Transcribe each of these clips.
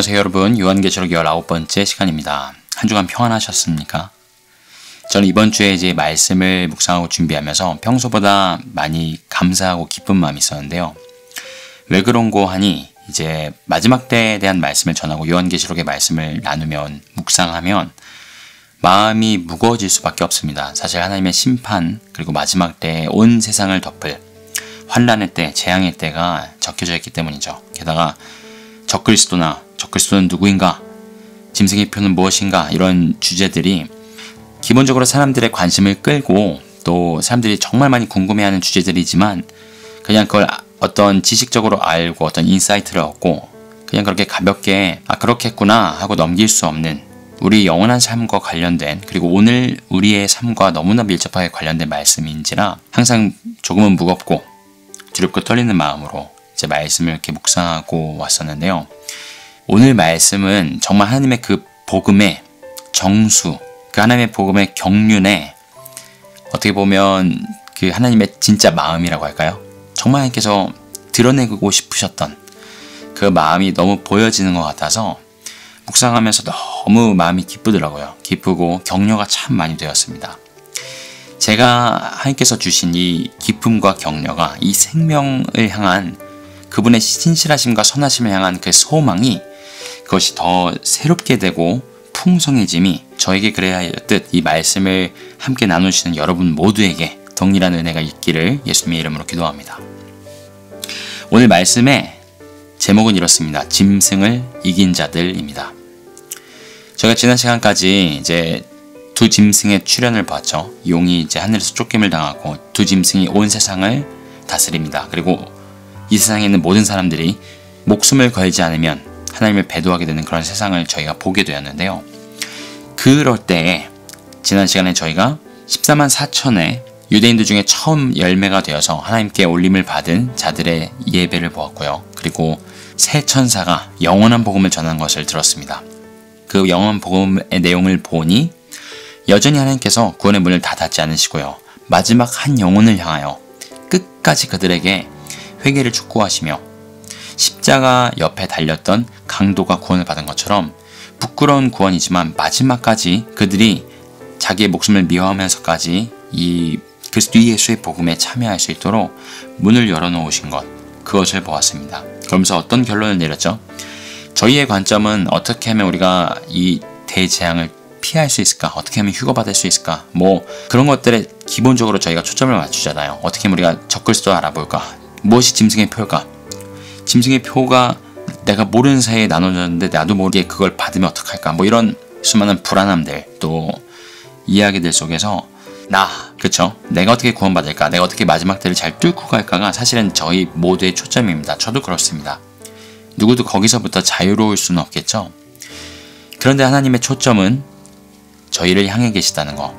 안녕하세요 여러분, 요한계시록 19번째 시간입니다. 한 주간 평안하셨습니까? 저는 이번 주에 이제 말씀을 묵상하고 준비하면서 평소보다 많이 감사하고 기쁜 마음이 있었는데요. 왜 그런고 하니 이제 마지막 때에 대한 말씀을 전하고 요한계시록의 말씀을 나누면 묵상하면 마음이 무거워질 수밖에 없습니다. 사실 하나님의 심판 그리고 마지막 때에 온 세상을 덮을 환란의 때, 재앙의 때가 적혀져 있기 때문이죠. 게다가 적그리스도는 누구인가? 짐승의 표는 무엇인가? 이런 주제들이 기본적으로 사람들의 관심을 끌고 또 사람들이 정말 많이 궁금해하는 주제들이지만 그냥 그걸 어떤 지식적으로 알고 어떤 인사이트를 얻고 그냥 그렇게 가볍게 그렇겠구나 하고 넘길 수 없는 우리 영원한 삶과 관련된 그리고 오늘 우리의 삶과 너무나 밀접하게 관련된 말씀인지라 항상 조금은 무겁고 두렵고 떨리는 마음으로 이제 말씀을 이렇게 묵상하고 왔었는데요. 오늘 말씀은 정말 하나님의 그 복음의 정수, 그 하나님의 복음의 경륜에 어떻게 보면 그 하나님의 진짜 마음이라고 할까요? 정말 하나님께서 드러내고 싶으셨던 그 마음이 너무 보여지는 것 같아서 묵상하면서 너무 마음이 기쁘더라고요. 기쁘고 격려가 참 많이 되었습니다. 제가 하나님께서 주신 이 기쁨과 격려가 이 생명을 향한 그분의 신실하심과 선하심을 향한 그 소망이 그것이 더 새롭게 되고 풍성해짐이 저에게 그래야 할 듯 이 말씀을 함께 나누시는 여러분 모두에게 동일한 은혜가 있기를 예수님의 이름으로 기도합니다. 오늘 말씀의 제목은 이렇습니다. 짐승을 이긴 자들입니다. 저희가 지난 시간까지 이제 두 짐승의 출현을 봤죠. 용이 이제 하늘에서 쫓김을 당하고 두 짐승이 온 세상을 다스립니다. 그리고 이 세상에 있는 모든 사람들이 목숨을 걸지 않으면 하나님을 배도하게 되는 그런 세상을 저희가 보게 되었는데요. 그럴 때에 지난 시간에 저희가 14만 4천의 유대인들 중에 처음 열매가 되어서 하나님께 올림을 받은 자들의 예배를 보았고요. 그리고 새 천사가 영원한 복음을 전하는 것을 들었습니다. 그 영원한 복음의 내용을 보니 여전히 하나님께서 구원의 문을 다 닫지 않으시고요. 마지막 한 영혼을 향하여 끝까지 그들에게 회개를 촉구하시며 십자가 옆에 달렸던 강도가 구원을 받은 것처럼 부끄러운 구원이지만 마지막까지 그들이 자기의 목숨을 미워하면서까지 이 그리스도 예수의 복음에 참여할 수 있도록 문을 열어놓으신 것, 그것을 보았습니다. 그러면서 어떤 결론을 내렸죠? 저희의 관점은 어떻게 하면 우리가 이 대재앙을 피할 수 있을까? 어떻게 하면 휴거받을 수 있을까? 뭐 그런 것들에 기본적으로 저희가 초점을 맞추잖아요. 어떻게 하면 우리가 적그리스도를 알아볼까? 무엇이 짐승의 표일까? 짐승의 표가 내가 모르는 사이에 나눠졌는데 나도 모르게 그걸 받으면 어떡할까? 뭐 이런 수많은 불안함들 또 이야기들 속에서 그쵸? 내가 어떻게 구원받을까? 내가 어떻게 마지막 때를 잘 뚫고 갈까가 사실은 저희 모두의 초점입니다. 저도 그렇습니다. 누구도 거기서부터 자유로울 수는 없겠죠? 그런데 하나님의 초점은 저희를 향해 계시다는 거.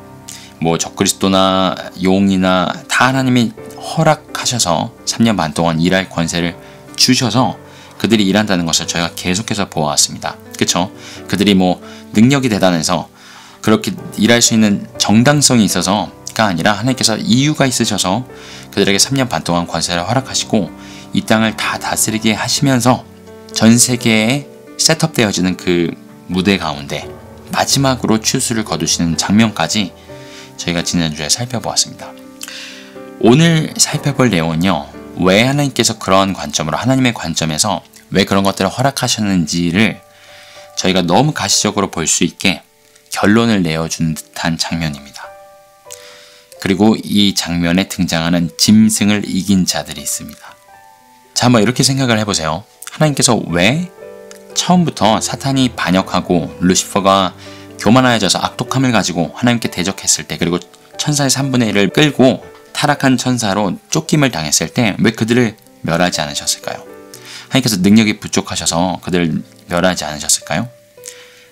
뭐 적그리스도나 용이나 다 하나님이 허락하셔서 3년 반 동안 일할 권세를 주셔서 그들이 일한다는 것을 저희가 계속해서 보아왔습니다. 그쵸? 그들이 뭐 능력이 대단해서 그렇게 일할 수 있는 정당성이 있어서가 아니라 하나님께서 이유가 있으셔서 그들에게 3년 반 동안 권세를 허락하시고 이 땅을 다 다스리게 하시면서 전 세계에 셋업되어지는 그 무대 가운데 마지막으로 추수를 거두시는 장면까지 저희가 지난주에 살펴보았습니다. 오늘 살펴볼 내용은요. 왜 하나님께서 그런 관점으로 하나님의 관점에서 왜 그런 것들을 허락하셨는지를 저희가 너무 가시적으로 볼 수 있게 결론을 내어준 듯한 장면입니다. 그리고 이 장면에 등장하는 짐승을 이긴 자들이 있습니다. 자, 한번 이렇게 생각을 해보세요. 하나님께서 왜 처음부터 사탄이 반역하고 루시퍼가 교만하여져서 악독함을 가지고 하나님께 대적했을 때 그리고 천사의 3분의 1을 끌고 타락한 천사로 쫓김을 당했을 때 왜 그들을 멸하지 않으셨을까요? 하나님께서 능력이 부족하셔서 그들을 멸하지 않으셨을까요?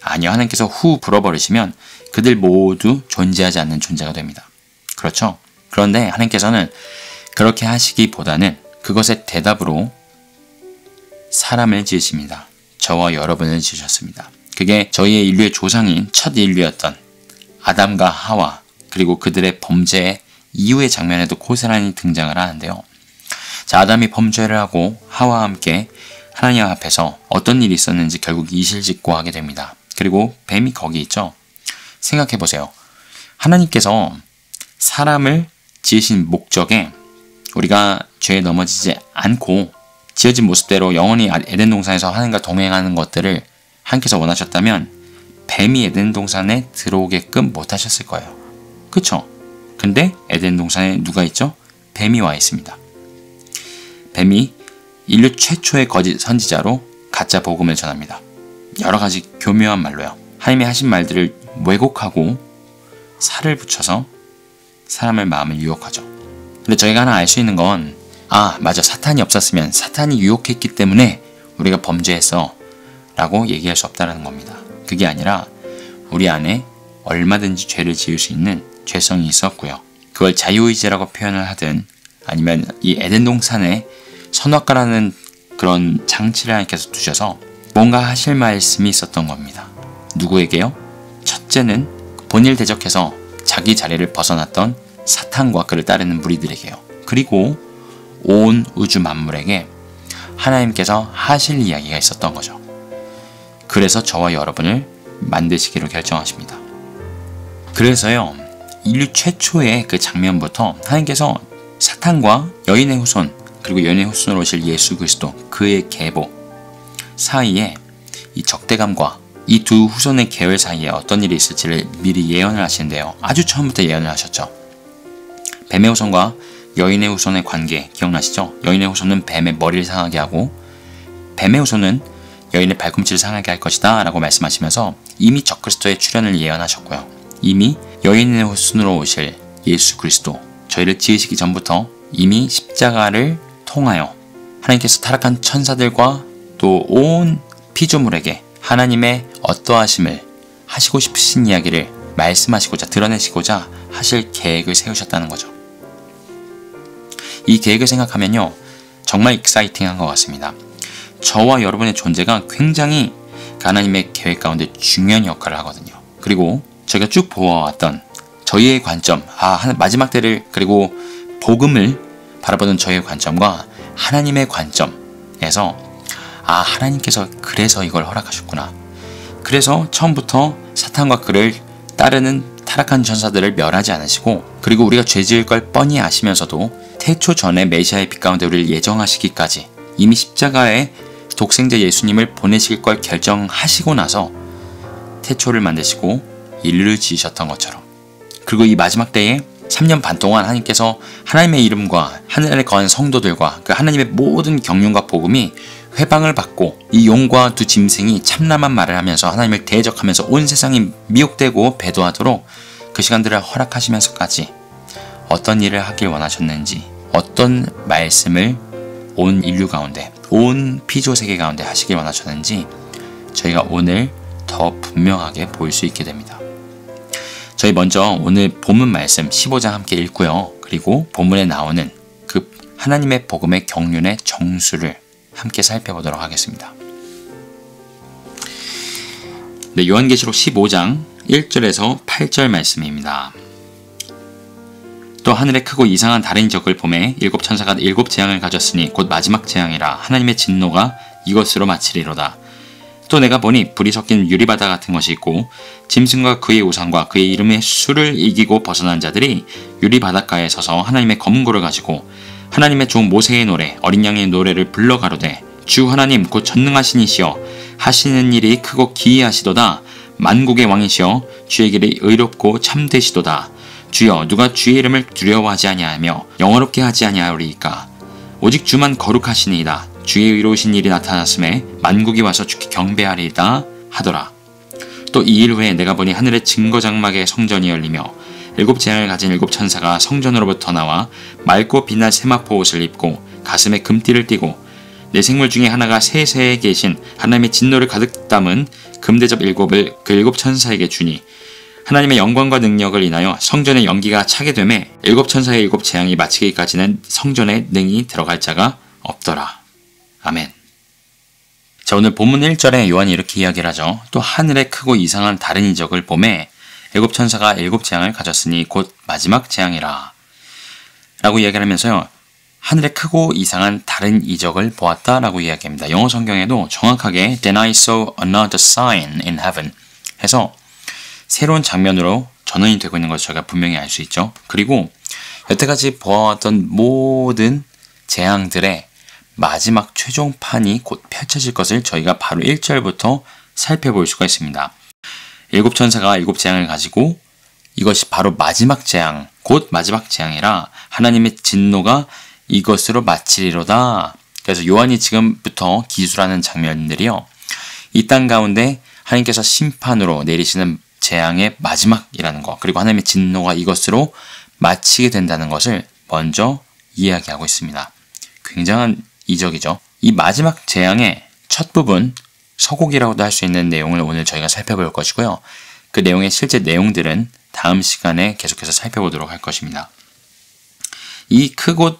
아니요. 하나님께서 후 불어버리시면 그들 모두 존재하지 않는 존재가 됩니다. 그렇죠? 그런데 하나님께서는 그렇게 하시기보다는 그것의 대답으로 사람을 지으십니다. 저와 여러분을 지으셨습니다. 그게 저희의 인류의 조상인 첫 인류였던 아담과 하와 그리고 그들의 범죄 이후의 장면에도 고스란히 등장을 하는데요. 자, 아담이 범죄를 하고 하와와 함께 하나님 앞에서 어떤 일이 있었는지 결국 이실직고하게 됩니다. 그리고 뱀이 거기 있죠. 생각해보세요. 하나님께서 사람을 지으신 목적에 우리가 죄에 넘어지지 않고 지어진 모습대로 영원히 에덴 동산에서 하나님과 동행하는 것들을 하나님께서 원하셨다면 뱀이 에덴 동산에 들어오게끔 못하셨을 거예요. 그쵸? 근데 에덴 동산에 누가 있죠? 뱀이 와 있습니다. 뱀이 인류 최초의 거짓 선지자로 가짜 복음을 전합니다. 여러 가지 교묘한 말로요. 하나님이 하신 말들을 왜곡하고 살을 붙여서 사람의 마음을 유혹하죠. 근데 저희가 하나 알 수 있는 건 맞아, 사탄이 없었으면, 사탄이 유혹했기 때문에 우리가 범죄했어 라고 얘기할 수 없다는 겁니다. 그게 아니라 우리 안에 얼마든지 죄를 지을 수 있는 죄성이 있었고요. 그걸 자유의지라고 표현을 하든 아니면 이 에덴 동산에 선악과라는 그런 장치를 하나님께서 두셔서 뭔가 하실 말씀이 있었던 겁니다. 누구에게요? 첫째는 본일 대적해서 자기 자리를 벗어났던 사탄과 그를 따르는 무리들에게요. 그리고 온 우주 만물에게 하나님께서 하실 이야기가 있었던 거죠. 그래서 저와 여러분을 만드시기로 결정하십니다. 그래서요, 인류 최초의 그 장면부터 하나님께서 사탄과 여인의 후손, 그리고 여인의 후손으로 오실 예수 그리스도, 그의 계보 사이에 이 적대감과 이 두 후손의 계열 사이에 어떤 일이 있을지를 미리 예언을 하시는데요. 아주 처음부터 예언을 하셨죠. 뱀의 후손과 여인의 후손의 관계 기억나시죠? 여인의 후손은 뱀의 머리를 상하게 하고 뱀의 후손은 여인의 발꿈치를 상하게 할 것이다 라고 말씀하시면서 이미 적그리스도의 출현을 예언하셨고요. 이미 여인의 후손으로 오실 예수 그리스도, 저희를 지으시기 전부터 이미 십자가를 통하여 하나님께서 타락한 천사들과 또 온 피조물에게 하나님의 어떠하심을 하시고 싶으신 이야기를 말씀하시고자 드러내시고자 하실 계획을 세우셨다는 거죠. 이 계획을 생각하면요, 정말 익사이팅한 것 같습니다. 저와 여러분의 존재가 굉장히 하나님의 계획 가운데 중요한 역할을 하거든요. 그리고 저희가 쭉 보아왔던 저희의 관점, 마지막 때를 그리고 복음을 바라보는 저희의 관점과 하나님의 관점에서 하나님께서 그래서 이걸 허락하셨구나. 그래서 처음부터 사탄과 그를 따르는 타락한 전사들을 멸하지 않으시고, 그리고 우리가 죄 지을 걸 뻔히 아시면서도 태초 전에 메시아의 빛 가운데 우리를 예정하시기까지 이미 십자가에 독생자 예수님을 보내실 걸 결정하시고 나서 태초를 만드시고 인류를 지으셨던 것처럼, 그리고 이 마지막 때에 3년 반 동안 하나님께서 하나님의 이름과 하늘에 거한 성도들과 그 하나님의 모든 경륜과 복음이 회방을 받고 이 용과 두 짐승이 참남한 말을 하면서 하나님을 대적하면서 온 세상이 미혹되고 배도하도록 그 시간들을 허락하시면서까지 어떤 일을 하길 원하셨는지, 어떤 말씀을 온 인류 가운데, 온 피조 세계 가운데 하시길 원하셨는지 저희가 오늘 더 분명하게 볼 수 있게 됩니다. 저희 먼저 오늘 본문 말씀 15장 함께 읽고요. 그리고 본문에 나오는 그 하나님의 복음의 경륜의 정수를 함께 살펴보도록 하겠습니다. 네, 요한계시록 15장 1절에서 8절 말씀입니다. 또 하늘에 크고 이상한 다른 이적을 보매 일곱 천사가 일곱 재앙을 가졌으니 곧 마지막 재앙이라. 하나님의 진노가 이것으로 마치리로다. 또 내가 보니 불이 섞인 유리바다 같은 것이 있고 짐승과 그의 우상과 그의 이름의 수를 이기고 벗어난 자들이 유리바닷가에 서서 하나님의 검은 고를 가지고 하나님의 종 모세의 노래 어린 양의 노래를 불러 가로되, 주 하나님 곧 전능하신 이시여 하시는 일이 크고 기이하시도다. 만국의 왕이시여 주의 길이 의롭고 참되시도다. 주여 누가 주의 이름을 두려워하지 아니하며 영어롭게 하지 아니하리이까. 오직 주만 거룩하시니이다. 주의 의로우신 일이 나타났음에 만국이 와서 주께 경배하리이다 하더라. 또 이 일 후에 내가 보니 하늘의 증거장막의 성전이 열리며 일곱 재앙을 가진 일곱 천사가 성전으로부터 나와 맑고 빛날 세마포 옷을 입고 가슴에 금띠를 띠고 내 생물 중에 하나가 세세에 계신 하나님의 진노를 가득 담은 금대접 일곱을 그 일곱 천사에게 주니, 하나님의 영광과 능력을 인하여 성전의 연기가 차게 되매 일곱 천사의 일곱 재앙이 마치기까지는 성전에 능히 들어갈 자가 없더라. 아멘. 자, 오늘 본문 1절에 요한이 이렇게 이야기를 하죠. 또 하늘에 크고 이상한 다른 이적을 보매 일곱 천사가 일곱 재앙을 가졌으니 곧 마지막 재앙이라 라고 이야기를 하면서요, 하늘에 크고 이상한 다른 이적을 보았다라고 이야기합니다. 영어 성경에도 정확하게 Then I saw another sign in heaven 해서 새로운 장면으로 전환이 되고 있는 것을 저희가 분명히 알 수 있죠. 그리고 여태까지 보아왔던 모든 재앙들의 마지막 최종판이 곧 펼쳐질 것을 저희가 바로 1절부터 살펴볼 수가 있습니다. 7천사가 7재앙을 가지고 이것이 바로 마지막 재앙, 곧 마지막 재앙이라 하나님의 진노가 이것으로 마치리로다. 그래서 요한이 지금부터 기술하는 장면들이요. 이 땅 가운데 하나님께서 심판으로 내리시는 재앙의 마지막이라는 것, 그리고 하나님의 진노가 이것으로 마치게 된다는 것을 먼저 이야기하고 있습니다. 굉장한 이적이죠. 이 마지막 재앙의 첫 부분, 서곡이라고도 할 수 있는 내용을 오늘 저희가 살펴볼 것이고요. 그 내용의 실제 내용들은 다음 시간에 계속해서 살펴보도록 할 것입니다. 이 크고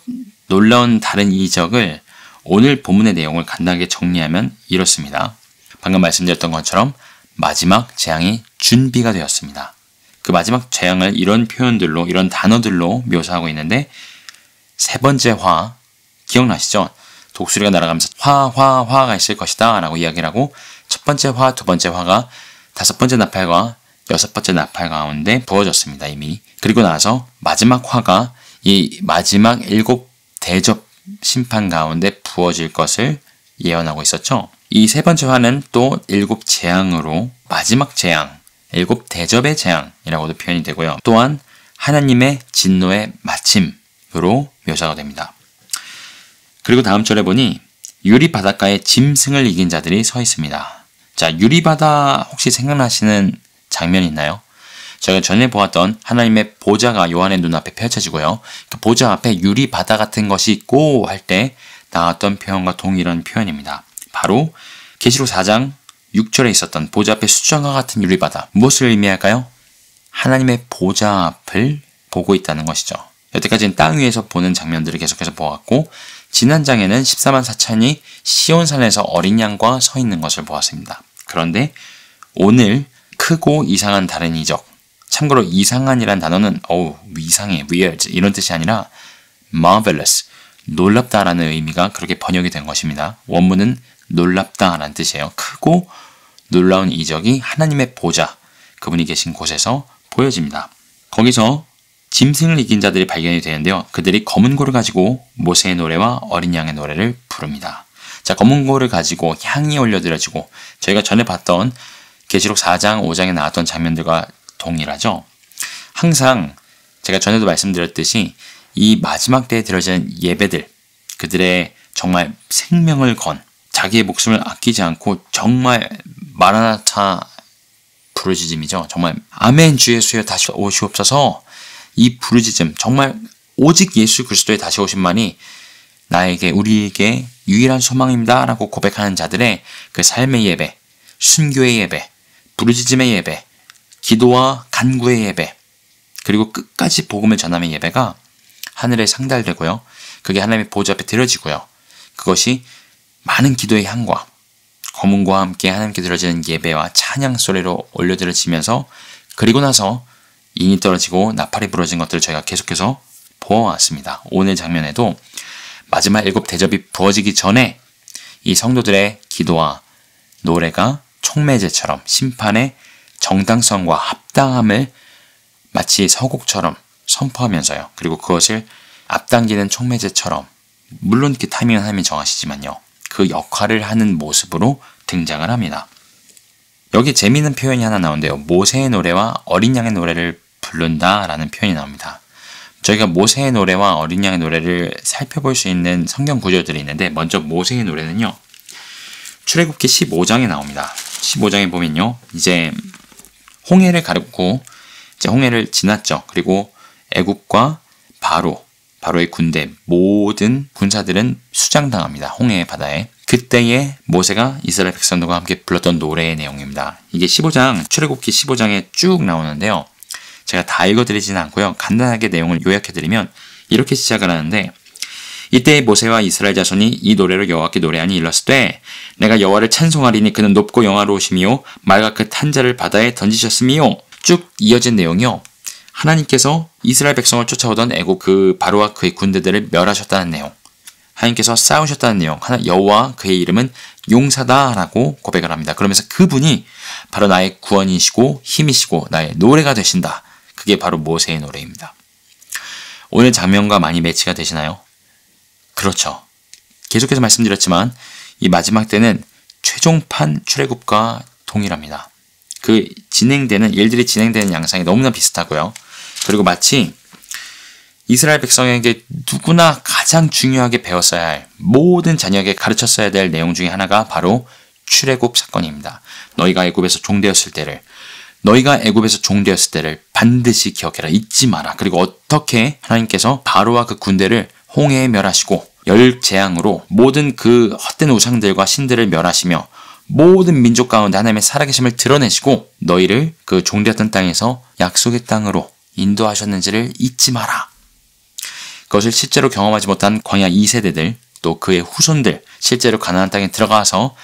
놀라운 다른 이적을 오늘 본문의 내용을 간단하게 정리하면 이렇습니다. 방금 말씀드렸던 것처럼 마지막 재앙이 준비가 되었습니다. 그 마지막 재앙을 이런 표현들로, 이런 단어들로 묘사하고 있는데, 세 번째 화, 기억나시죠? 독수리가 날아가면서 화가 있을 것이다 라고 이야기를 하고, 첫 번째 화, 두 번째 화가 다섯 번째 나팔과 여섯 번째 나팔 가운데 부어졌습니다, 이미. 그리고 나서 마지막 화가 이 마지막 7 대접 심판 가운데 부어질 것을 예언하고 있었죠. 이 세 번째 화는 또 7 재앙으로 마지막 재앙, 7 대접의 재앙이라고도 표현이 되고요. 또한 하나님의 진노의 마침으로 묘사가 됩니다. 그리고 다음 절에 보니 유리 바닷가에 짐승을 이긴 자들이 서 있습니다. 자, 유리 바다 혹시 생각나시는 장면 있나요? 저희가 전에 보았던 하나님의 보좌가 요한의 눈앞에 펼쳐지고요. 그 보좌 앞에 유리 바다 같은 것이 있고 할 때 나왔던 표현과 동일한 표현입니다. 바로 계시록 4장 6절에 있었던 보좌 앞에 수정과 같은 유리 바다. 무엇을 의미할까요? 하나님의 보좌 앞을 보고 있다는 것이죠. 여태까지는 땅 위에서 보는 장면들을 계속해서 보았고, 지난 장에는 14만 4천이 시온산에서 어린 양과 서 있는 것을 보았습니다. 그런데 오늘 크고 이상한 다른 이적, 참고로 이상한이란 단어는 이상해, weird 이런 뜻이 아니라 marvelous, 놀랍다라는 의미가 그렇게 번역이 된 것입니다. 원문은 놀랍다라는 뜻이에요. 크고 놀라운 이적이 하나님의 보좌, 그분이 계신 곳에서 보여집니다. 거기서 짐승을 이긴 자들이 발견이 되는데요. 그들이 검은 고를 가지고 모세의 노래와 어린 양의 노래를 부릅니다. 자, 검은 고를 가지고 향이 올려드려지고, 저희가 전에 봤던 계시록 4장, 5장에 나왔던 장면들과 동일하죠. 항상 제가 전에도 말씀드렸듯이 이 마지막 때에 드려지는 예배들, 그들의 정말 생명을 건, 자기의 목숨을 아끼지 않고 정말 마라나타 부르짖음이죠. 정말 아멘 주 예수여 다시 오시옵소서. 이 부르짖음, 정말 오직 예수 그리스도의 다시 오심만이 나에게, 우리에게 유일한 소망입니다 라고 고백하는 자들의 그 삶의 예배, 순교의 예배, 부르짖음의 예배, 기도와 간구의 예배, 그리고 끝까지 복음을 전함의 예배가 하늘에 상달되고요. 그게 하나님의 보좌 앞에 드려지고요. 그것이 많은 기도의 향과 검은과 함께 하나님께 드려지는 예배와 찬양 소리로 올려드려지면서, 그리고 나서 인이 떨어지고 나팔이 부러진 것들을 저희가 계속해서 보아왔습니다. 오늘 장면에도 마지막 7 대접이 부어지기 전에 이 성도들의 기도와 노래가 촉매제처럼 심판의 정당성과 합당함을 마치 서곡처럼 선포하면서요. 그리고 그것을 앞당기는 촉매제처럼, 물론 그 타이밍은 하나님이 정하시지만요. 그 역할을 하는 모습으로 등장을 합니다. 여기 재미있는 표현이 하나 나오는데요. 모세의 노래와 어린 양의 노래를 부른다라는 표현이 나옵니다. 저희가 모세의 노래와 어린 양의 노래를 살펴볼 수 있는 성경 구절들이 있는데, 먼저 모세의 노래는요. 출애굽기 15장에 나옵니다. 15장에 보면요. 이제 홍해를 가르고 이제 홍해를 지났죠. 그리고 애굽과 바로의 군대, 모든 군사들은 수장당합니다. 홍해 바다에. 그때에 모세가 이스라엘 백성들과 함께 불렀던 노래의 내용입니다. 이게 15장, 출애굽기 15장에 쭉 나오는데요. 제가 다 읽어드리지는 않고요. 간단하게 내용을 요약해드리면 이렇게 시작을 하는데, 이때 모세와 이스라엘 자손이 이 노래로 여호와께 노래하니 일렀으되, 내가 여호와를 찬송하리니 그는 높고 영화로우시미요 말과 그 탄자를 바다에 던지셨으미요. 쭉 이어진 내용이요. 하나님께서 이스라엘 백성을 쫓아오던 애국 그 바로와 그의 군대들을 멸하셨다는 내용, 하나님께서 싸우셨다는 내용, 여호와 그의 이름은 용사다라고 고백을 합니다. 그러면서 그분이 바로 나의 구원이시고 힘이시고 나의 노래가 되신다. 그게 바로 모세의 노래입니다. 오늘 장면과 많이 매치가 되시나요? 그렇죠. 계속해서 말씀드렸지만 이 마지막 때는 최종판 출애굽과 동일합니다. 그 일들이 진행되는 양상이 너무나 비슷하고요. 그리고 마치 이스라엘 백성에게 누구나 가장 중요하게 배웠어야 할, 모든 자녀에게 가르쳤어야 될 내용 중에 하나가 바로 출애굽 사건입니다. 너희가 애굽에서 종되었을 때를 반드시 기억해라. 잊지 마라. 그리고 어떻게 하나님께서 바로와 그 군대를 홍해에 멸하시고 열재앙으로 모든 그 헛된 우상들과 신들을 멸하시며 모든 민족 가운데 하나님의 살아계심을 드러내시고 너희를 그 종되었던 땅에서 약속의 땅으로 인도하셨는지를 잊지 마라. 그것을 실제로 경험하지 못한 광야 2세대들 또 그의 후손들 실제로 가나안 땅에 들어가서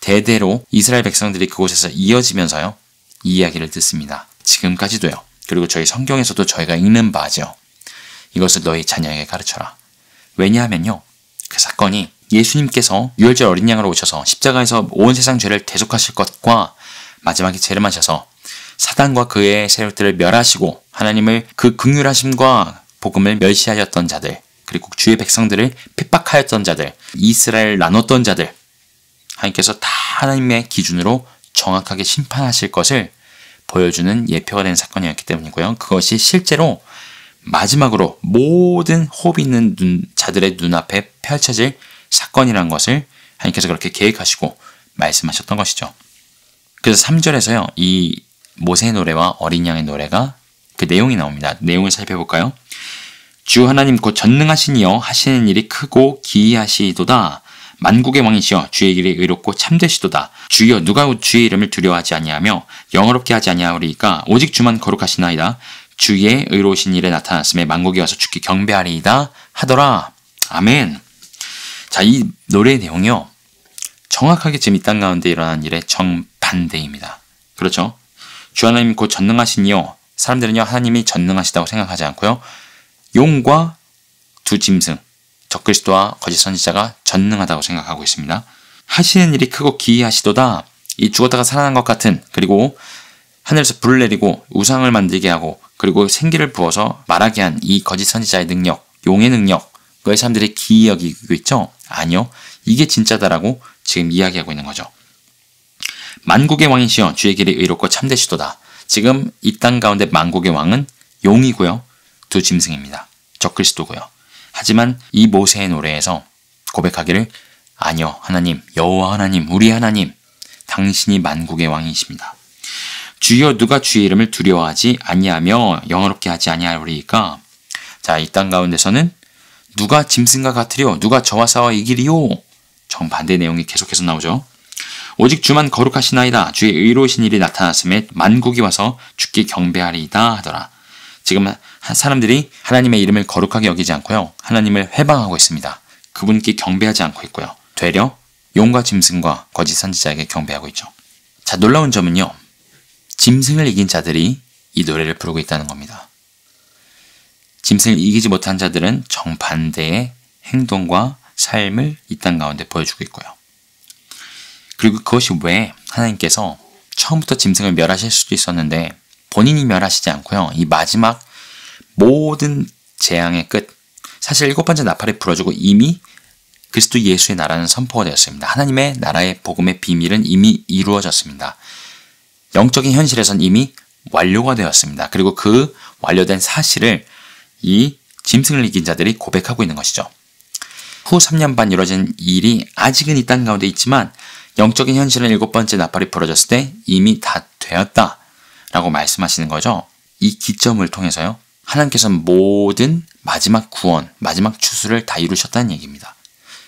대대로 이스라엘 백성들이 그곳에서 이어지면서요. 이 이야기를 듣습니다. 지금까지도요. 그리고 저희 성경에서도 저희가 읽는 바죠. 이것을 너희 자녀에게 가르쳐라. 왜냐하면요. 그 사건이 예수님께서 유월절 어린 양으로 오셔서 십자가에서 온 세상 죄를 대속하실 것과 마지막에 재림하셔서 사단과 그의 세력들을 멸하시고 하나님을 그 긍휼하심과 복음을 멸시하였던 자들, 그리고 주의 백성들을 핍박하였던 자들, 이스라엘 나눴던 자들, 하나님께서 다 하나님의 기준으로 정확하게 심판하실 것을 보여주는 예표가 된 사건이었기 때문이고요. 그것이 실제로 마지막으로 모든 호흡 있는 자들의 눈앞에 펼쳐질 사건이라는 것을 하나님께서 그렇게 계획하시고 말씀하셨던 것이죠. 그래서 3절에서요. 이 모세의 노래와 어린 양의 노래가 그 내용이 나옵니다. 내용을 살펴볼까요? 주 하나님 곧 전능하신 이여 하시는 일이 크고 기이하시도다. 만국의 왕이시여 주의 길이 의롭고 참되시도다. 주여 누가 주의 이름을 두려워하지 아니하며 영어롭게 하지 아니하오리이까 오직 주만 거룩하시나이다. 주의 의로우신 일에 나타났음에 만국이 와서 주께 경배하리이다 하더라. 아멘. 자, 이 노래의 내용이요. 정확하게 지금 이 땅 가운데 일어난 일의 정반대입니다. 그렇죠? 주 하나님 곧 전능하신 이여, 사람들은요 하나님이 전능하시다고 생각하지 않고요. 용과 두 짐승, 적그리스도와 거짓 선지자가 전능하다고 생각하고 있습니다. 하시는 일이 크고 기이하시도다. 이 죽었다가 살아난 것 같은, 그리고 하늘에서 불을 내리고 우상을 만들게 하고 그리고 생기를 부어서 말하게 한 이 거짓 선지자의 능력, 용의 능력, 그걸 사람들이 기이 여기고 있죠? 아니요. 이게 진짜다라고 지금 이야기하고 있는 거죠. 만국의 왕이시여 주의 길이 의롭고 참되시도다. 지금 이 땅 가운데 만국의 왕은 용이고요. 두 짐승입니다. 적그리스도고요. 하지만 이 모세의 노래에서 고백하기를 아니요. 하나님, 여호와 하나님, 우리 하나님, 당신이 만국의 왕이십니다. 주여 누가 주의 이름을 두려워하지 아니하며 영어롭게 하지 아니하리이까. 자, 이 땅 가운데서는 누가 짐승과 같으리요? 누가 저와 싸워 이기리요? 정반대 내용이 계속해서 나오죠. 오직 주만 거룩하시나이다. 주의 의로우신 일이 나타났음에 만국이 와서 주께 경배하리이다 하더라. 지금 사람들이 하나님의 이름을 거룩하게 여기지 않고요. 하나님을 회방하고 있습니다. 그분께 경배하지 않고 있고요. 되려 용과 짐승과 거짓 선지자에게 경배하고 있죠. 자, 놀라운 점은요. 짐승을 이긴 자들이 이 노래를 부르고 있다는 겁니다. 짐승을 이기지 못한 자들은 정반대의 행동과 삶을 이 땅 가운데 보여주고 있고요. 그리고 그것이 왜 하나님께서 처음부터 짐승을 멸하실 수도 있었는데 본인이 멸하시지 않고요. 이 마지막 모든 재앙의 끝, 사실 7번째 나팔을 불어주고 이미 그리스도 예수의 나라는 선포가 되었습니다. 하나님의 나라의 복음의 비밀은 이미 이루어졌습니다. 영적인 현실에선 이미 완료가 되었습니다. 그리고 그 완료된 사실을 이 짐승을 이긴 자들이 고백하고 있는 것이죠. 후 3년 반 이루어진 일이 아직은 이 땅 가운데 있지만 영적인 현실은 7번째 나팔이 불어졌을 때 이미 다 되었다 라고 말씀하시는 거죠. 이 기점을 통해서요. 하나님께서 모든 마지막 구원, 마지막 추수를 다 이루셨다는 얘기입니다.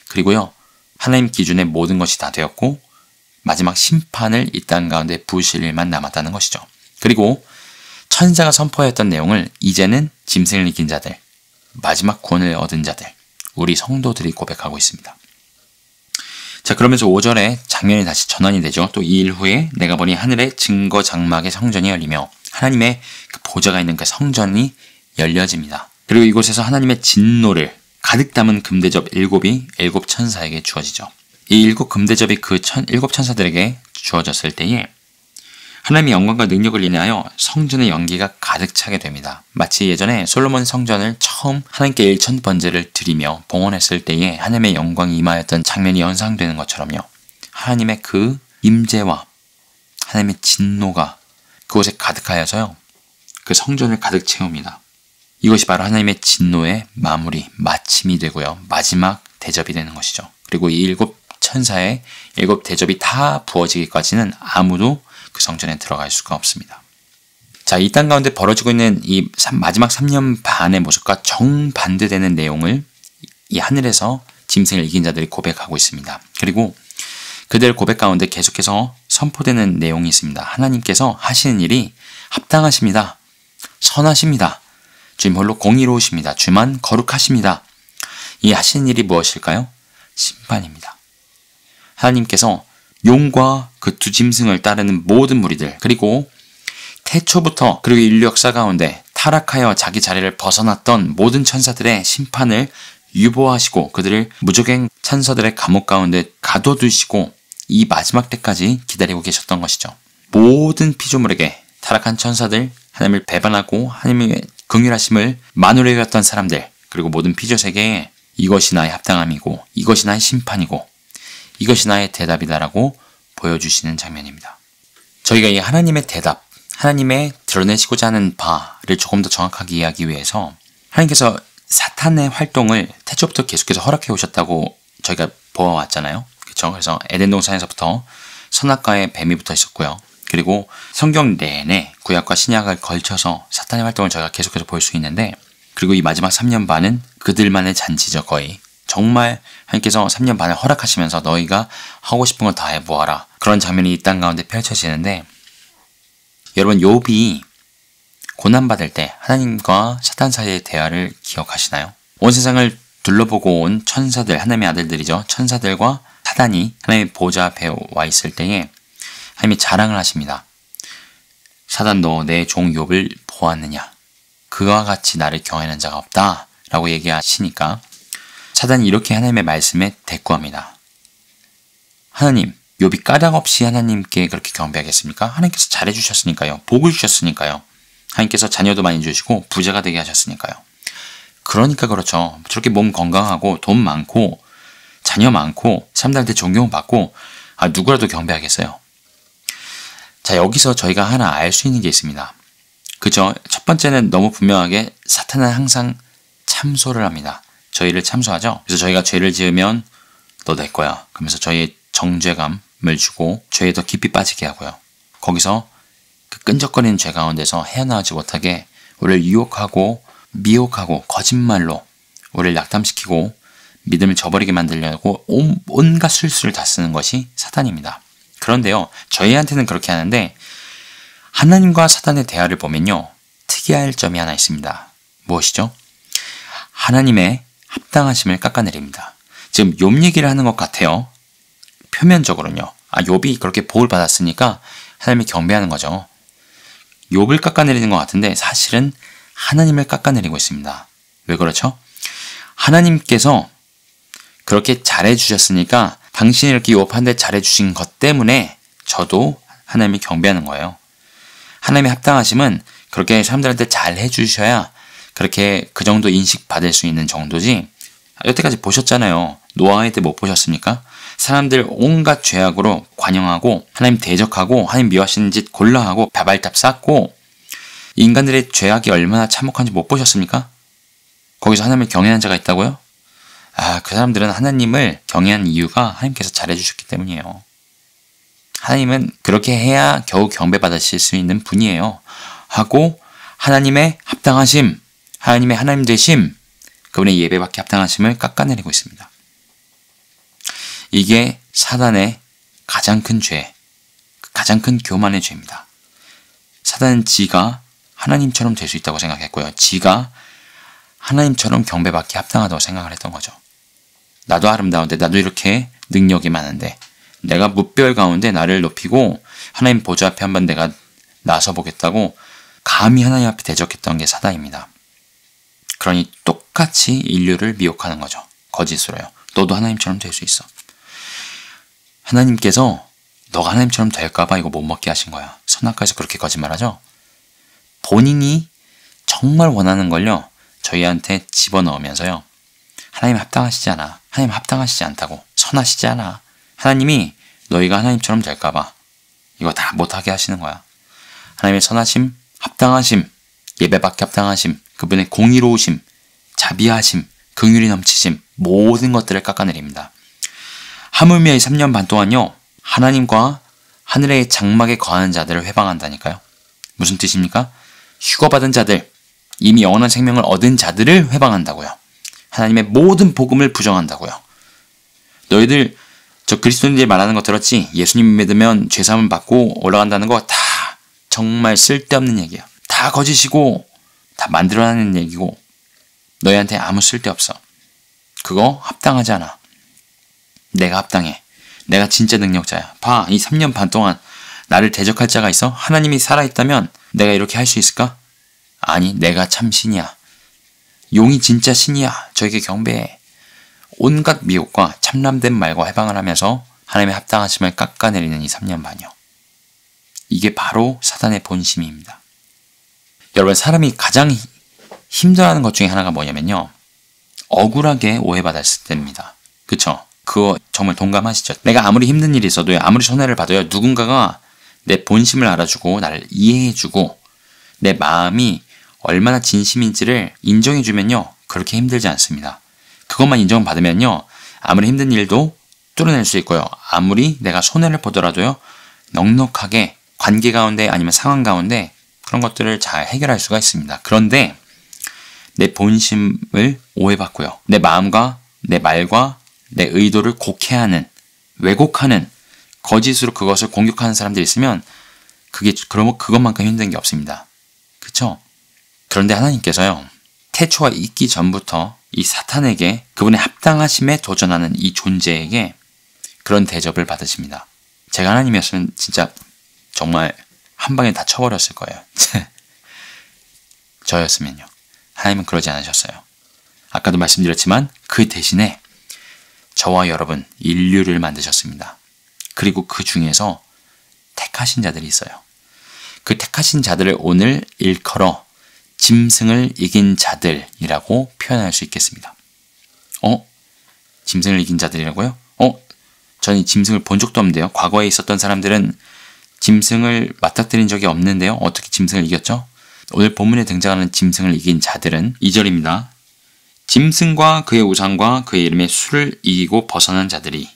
그리고요. 하나님 기준의 모든 것이 다 되었고 마지막 심판을 이 땅 가운데 부으실 일만 남았다는 것이죠. 그리고 천사가 선포했던 내용을 이제는 짐승을 이긴 자들, 마지막 구원을 얻은 자들, 우리 성도들이 고백하고 있습니다. 자, 그러면서 5절에 장면이 다시 전환이 되죠. 또 이 일 후에 내가 보니 하늘의 증거 장막의 성전이 열리며 하나님의 그 보좌가 있는 그 성전이 열려집니다. 그리고 이곳에서 하나님의 진노를 가득 담은 금대접 7이 7천사에게 주어지죠. 이 7금대접이 그 7천사들에게 주어졌을 때에 하나님의 영광과 능력을 인하여 성전의 연기가 가득 차게 됩니다. 마치 예전에 솔로몬 성전을 처음 하나님께 1000번제를 드리며 봉헌했을 때에 하나님의 영광이 임하였던 장면이 연상되는 것처럼요. 하나님의 그 임재와 하나님의 진노가 그곳에 가득하여서요. 그 성전을 가득 채웁니다. 이것이 바로 하나님의 진노의 마무리, 마침이 되고요. 마지막 대접이 되는 것이죠. 그리고 이 7천사의 7대접이 다 부어지기까지는 아무도 그 성전에 들어갈 수가 없습니다. 자, 이 땅 가운데 벌어지고 있는 이 마지막 3년 반의 모습과 정반대되는 내용을 이 하늘에서 짐승을 이긴 자들이 고백하고 있습니다. 그리고 그들 고백 가운데 계속해서 선포되는 내용이 있습니다. 하나님께서 하시는 일이 합당하십니다. 선하십니다. 주님 홀로 공의로우십니다. 주만 거룩하십니다. 이 하시는 일이 무엇일까요? 심판입니다. 하나님께서 용과 그 두 짐승을 따르는 모든 무리들, 그리고 태초부터 그리고 인류 역사 가운데 타락하여 자기 자리를 벗어났던 모든 천사들의 심판을 유보하시고 그들을 무적행 천사들의 감옥 가운데 가둬두시고 이 마지막 때까지 기다리고 계셨던 것이죠. 모든 피조물에게 타락한 천사들, 하나님을 배반하고 하나님의 긍휼하심을 만으로 여겼던 사람들, 그리고 모든 피조세계에 이것이 나의 합당함이고 이것이 나의 심판이고 이것이 나의 대답이다라고 보여주시는 장면입니다. 저희가 이 하나님의 대답, 하나님의 드러내시고자 하는 바를 조금 더 정확하게 이해하기 위해서 하나님께서 사탄의 활동을 태초부터 계속해서 허락해 오셨다고 저희가 보아왔잖아요. 그렇죠? 그래서 에덴 동산에서부터 선악과의 뱀이 붙어 있었고요. 그리고 성경 내내 구약과 신약을 걸쳐서 사탄의 활동을 저희가 계속해서 볼 수 있는데, 그리고 이 마지막 3년 반은 그들만의 잔치죠. 거의 정말 하나님께서 3년 반을 허락하시면서 너희가 하고 싶은 거 다 해보아라, 그런 장면이 이 땅 가운데 펼쳐지는데, 여러분 욥이 고난받을 때 하나님과 사탄 사이의 대화를 기억하시나요? 온 세상을 둘러보고 온 천사들, 하나님의 아들들이죠. 천사들과 사탄이 하나님의 보좌 앞에 와 있을 때에 하나님이 자랑을 하십니다. 사단, 너 내 종 욥을 보았느냐? 그와 같이 나를 경외하는 자가 없다 라고 얘기하시니까 사단이 이렇게 하나님의 말씀에 대꾸합니다. 하나님, 욥이 까닭 없이 하나님께 그렇게 경배하겠습니까? 하나님께서 잘해주셨으니까요. 복을 주셨으니까요. 하나님께서 자녀도 많이 주시고 부자가 되게 하셨으니까요. 그러니까 그렇죠. 저렇게 몸 건강하고 돈 많고 자녀 많고 사람들한테 존경받고 누구라도 경배하겠어요. 자, 여기서 저희가 하나 알 수 있는 게 있습니다. 그죠? 첫 번째는 너무 분명하게 사탄은 항상 참소를 합니다. 저희를 참소하죠. 그래서 저희가 죄를 지으면 너 내 거야, 그러면서 저희의 정죄감을 주고 죄에 더 깊이 빠지게 하고요. 거기서 그 끈적거리는 죄 가운데서 헤어나오지 못하게 우리를 유혹하고 미혹하고 거짓말로 우리를 낙담시키고 믿음을 저버리게 만들려고 온갖 술수를 다 쓰는 것이 사탄입니다. 그런데요, 저희한테는 그렇게 하는데 하나님과 사탄의 대화를 보면요, 특이할 점이 하나 있습니다. 무엇이죠? 하나님의 합당하심을 깎아내립니다. 지금 욥 얘기를 하는 것 같아요. 표면적으로는요. 욥이 그렇게 복을 받았으니까 하나님이 경배하는 거죠. 욥을 깎아내리는 것 같은데 사실은 하나님을 깎아내리고 있습니다. 왜 그렇죠? 하나님께서 그렇게 잘해주셨으니까 당신이 이렇게 욥한테 잘해주신 것 때문에 저도 하나님을 경배하는 거예요. 하나님의 합당하심은 그렇게 사람들한테 잘해주셔야 그렇게 그 정도 인식받을 수 있는 정도지, 여태까지 보셨잖아요. 노아의 때 못 보셨습니까? 사람들 온갖 죄악으로 관영하고 하나님 대적하고 하나님 미워하시는 짓 골라하고 바발탑 쌓고 인간들의 죄악이 얼마나 참혹한지 못 보셨습니까? 거기서 하나님을 경외하는 자가 있다고요? 그 사람들은 하나님을 경외한 이유가 하나님께서 잘해주셨기 때문이에요. 하나님은 그렇게 해야 겨우 경배받으실 수 있는 분이에요. 하고 하나님의 합당하심, 하나님의 하나님 되심, 그분의 예배받기 합당하심을 깎아내리고 있습니다. 이게 사단의 가장 큰 죄, 가장 큰 교만의 죄입니다. 사단은 지가 하나님처럼 될 수 있다고 생각했고요. 지가 하나님처럼 경배받기 합당하다고 생각을 했던 거죠. 나도 아름다운데, 나도 이렇게 능력이 많은데, 내가 무별 가운데 나를 높이고 하나님 보좌 앞에 한번 내가 나서 보겠다고 감히 하나님 앞에 대적했던 게 사단입니다. 그러니 똑같이 인류를 미혹하는 거죠. 거짓으로요. 너도 하나님처럼 될 수 있어. 하나님께서 너가 하나님처럼 될까봐 이거 못 먹게 하신 거야. 선악과에서 그렇게 거짓말하죠. 본인이 정말 원하는 걸요, 저희한테 집어넣으면서요, 하나님 합당하시지 않아. 하나님 합당하시지 않다고. 선하시지 않아. 하나님이 너희가 하나님처럼 될까봐 이거 다 못하게 하시는 거야. 하나님의 선하심, 합당하심, 예배받기 합당하심, 그분의 공의로우심, 자비하심, 긍휼이 넘치심, 모든 것들을 깎아내립니다. 하물며 이 3년 반 동안요, 하나님과 하늘의 장막에 거하는 자들을 회방한다니까요. 무슨 뜻입니까? 휴거받은 자들, 이미 영원한 생명을 얻은 자들을 회방한다고요. 하나님의 모든 복음을 부정한다고요. 너희들 저 그리스도인들이 말하는 거 들었지? 예수님 믿으면 죄사함을 받고 올라간다는 거 다 정말 쓸데없는 얘기야. 다 거짓이고 다 만들어내는 얘기고 너희한테 아무 쓸데없어. 그거 합당하지 않아. 내가 합당해. 내가 진짜 능력자야. 봐, 이 3년 반 동안 나를 대적할 자가 있어? 하나님이 살아있다면 내가 이렇게 할 수 있을까? 아니, 내가 참 신이야. 용이 진짜 신이야. 저에게 경배해. 온갖 미혹과 참람된 말과 해방을 하면서 하나님의 합당하심을 깎아내리는 이 3년 반이요. 이게 바로 사단의 본심입니다. 여러분, 사람이 가장 힘들어하는 것 중에 하나가 뭐냐면요, 억울하게 오해받았을 때입니다. 그쵸? 그거 정말 동감하시죠? 내가 아무리 힘든 일이 있어도요, 아무리 손해를 봐도요, 누군가가 내 본심을 알아주고 나를 이해해주고 내 마음이 얼마나 진심인지를 인정해주면요, 그렇게 힘들지 않습니다. 그것만 인정받으면요, 아무리 힘든 일도 뚫어낼 수 있고요, 아무리 내가 손해를 보더라도요, 넉넉하게 관계 가운데 아니면 상황 가운데 그런 것들을 잘 해결할 수가 있습니다. 그런데 내 본심을 오해받고요, 내 마음과 내 말과 내 의도를 곡해하는, 왜곡하는, 거짓으로 그것을 공격하는 사람들이 있으면 그것만큼 힘든 게 없습니다. 그쵸? 그런데 하나님께서요, 태초가 있기 전부터 이 사탄에게, 그분의 합당하심에 도전하는 이 존재에게 그런 대접을 받으십니다. 제가 하나님이었으면 진짜 정말 한 방에 다 쳐버렸을 거예요. 저였으면요. 하나님은 그러지 않으셨어요. 아까도 말씀드렸지만 그 대신에 저와 여러분, 인류를 만드셨습니다. 그리고 그 중에서 택하신 자들이 있어요. 그 택하신 자들을 오늘 일컬어 짐승을 이긴 자들이라고 표현할 수 있겠습니다. 짐승을 이긴 자들이라고요? 저는 이 짐승을 본 적도 없는데요. 과거에 있었던 사람들은 짐승을 맞닥뜨린 적이 없는데요. 어떻게 짐승을 이겼죠? 오늘 본문에 등장하는 짐승을 이긴 자들은 2절입니다. 짐승과 그의 우상과 그의 이름의 수를 이기고 벗어난 자들이.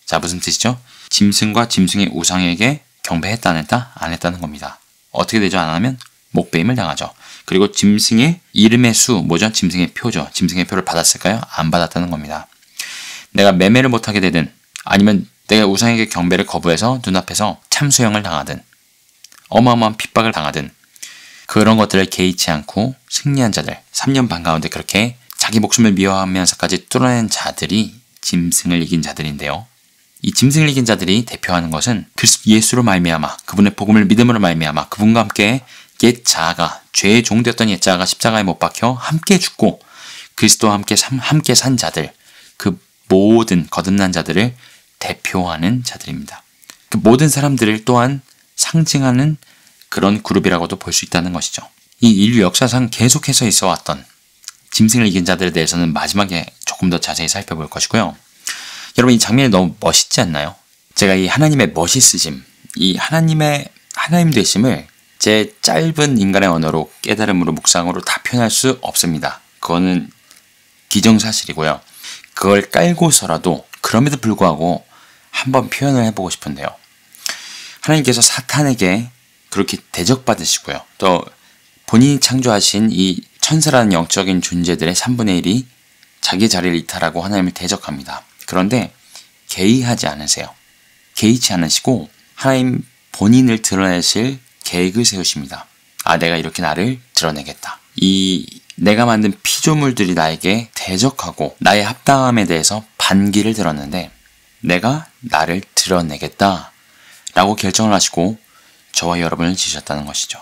자, 무슨 뜻이죠? 짐승과 짐승의 우상에게 경배했다 안 했다? 안 했다는 겁니다. 어떻게 되죠? 안 하면 목배임을 당하죠. 그리고 짐승의 이름의 수, 뭐죠? 짐승의 표죠. 짐승의 표를 받았을까요? 안 받았다는 겁니다. 내가 매매를 못하게 되든, 아니면 내가 우상에게 경배를 거부해서 눈앞에서 참수형을 당하든, 어마어마한 핍박을 당하든, 그런 것들을 개의치 않고 승리한 자들, 3년 반 가운데 그렇게 자기 목숨을 미워하면서까지 뚫어낸 자들이 짐승을 이긴 자들인데요. 이 짐승을 이긴 자들이 대표하는 것은 그리스도 예수로 말미암아, 그분의 복음을 믿음으로 말미암아 그분과 함께 옛 자아가, 죄의 종되었던 옛 자아가 십자가에 못 박혀 함께 죽고 그리스도와 함께 산 자들, 그 모든 거듭난 자들을 대표하는 자들입니다. 그 모든 사람들을 또한 상징하는 그런 그룹이라고도 볼 수 있다는 것이죠. 이 인류 역사상 계속해서 있어왔던 짐승을 이긴 자들에 대해서는 마지막에 조금 더 자세히 살펴볼 것이고요. 여러분, 이 장면이 너무 멋있지 않나요? 제가 이 하나님의 멋있으심, 이 하나님 되심을 제 짧은 인간의 언어로, 깨달음으로, 묵상으로 다 표현할 수 없습니다. 그거는 기정사실이고요. 그걸 깔고서라도 그럼에도 불구하고 한번 표현을 해보고 싶은데요. 하나님께서 사탄에게 그렇게 대적받으시고요. 또 본인이 창조하신 이 천사라는 영적인 존재들의 3분의 1이 자기 자리를 이탈하고 하나님을 대적합니다. 그런데 개의하지 않으세요. 개의치 않으시고 하나님 본인을 드러내실 계획을 세우십니다. 내가 이렇게 나를 드러내겠다. 이 내가 만든 피조물들이 나에게 대적하고 나의 합당함에 대해서 반기를 들었는데 내가 나를 드러내겠다 라고 결정을 하시고 저와 여러분을 지으셨다는 것이죠.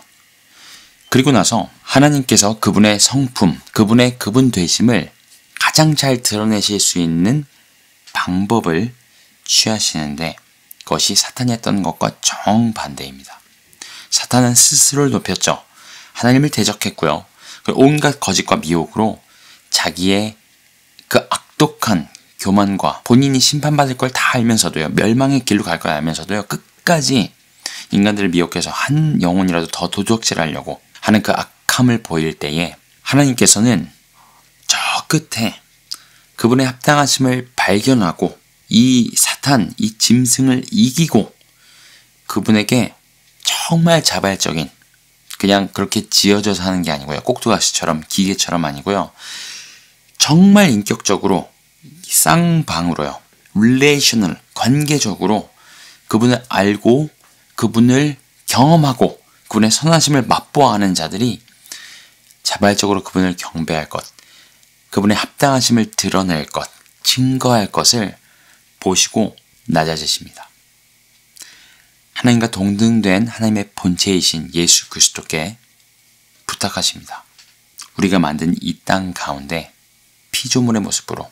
그리고 나서 하나님께서 그분의 성품, 그분의 그분 되심을 가장 잘 드러내실 수 있는 방법을 취하시는데 그것이 사탄이 했던 것과 정반대입니다. 사탄은 스스로를 높였죠. 하나님을 대적했고요. 온갖 거짓과 미혹으로 자기의 그 악독한 교만과 본인이 심판받을 걸 다 알면서도요. 멸망의 길로 갈 걸 알면서도요. 끝까지 인간들을 미혹해서 한 영혼이라도 더 도적질하려고 하는 그 악함을 보일 때에 하나님께서는 저 끝에 그분의 합당하심을 발견하고 이 사탄, 이 짐승을 이기고 그분에게 정말 자발적인 그냥 그렇게 지어져서 하는 게 아니고요. 꼭두가시처럼 기계처럼 아니고요. 정말 인격적으로 쌍방으로요. 릴레이셔널, 관계적으로 그분을 알고 그분을 경험하고 그분의 선하심을 맛보아하는 자들이 자발적으로 그분을 경배할 것, 그분의 합당하심을 드러낼 것, 증거할 것을 보시고 낮아지십니다. 하나님과 동등된 하나님의 본체이신 예수 그리스도께 부탁하십니다. 우리가 만든 이 땅 가운데 피조물의 모습으로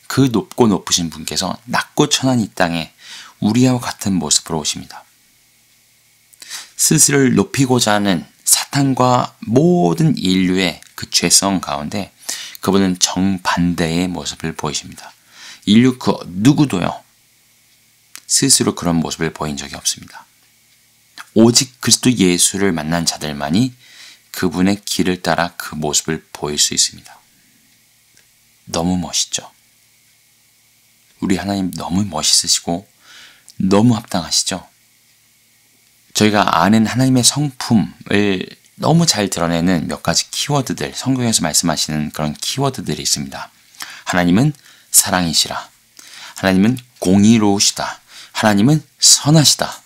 그 높고 높으신 분께서 낮고 천한 이 땅에 우리와 같은 모습으로 오십니다. 스스로를 높이고자 하는 사탄과 모든 인류의 그 죄성 가운데 그분은 정반대의 모습을 보이십니다. 인류 그 누구도요. 스스로 그런 모습을 보인 적이 없습니다. 오직 그리스도 예수를 만난 자들만이 그분의 길을 따라 그 모습을 보일 수 있습니다. 너무 멋있죠? 우리 하나님 너무 멋있으시고 너무 합당하시죠? 저희가 아는 하나님의 성품을 너무 잘 드러내는 몇 가지 키워드들, 성경에서 말씀하시는 그런 키워드들이 있습니다. 하나님은 사랑이시라. 하나님은 공의로우시다. 하나님은 선하시다.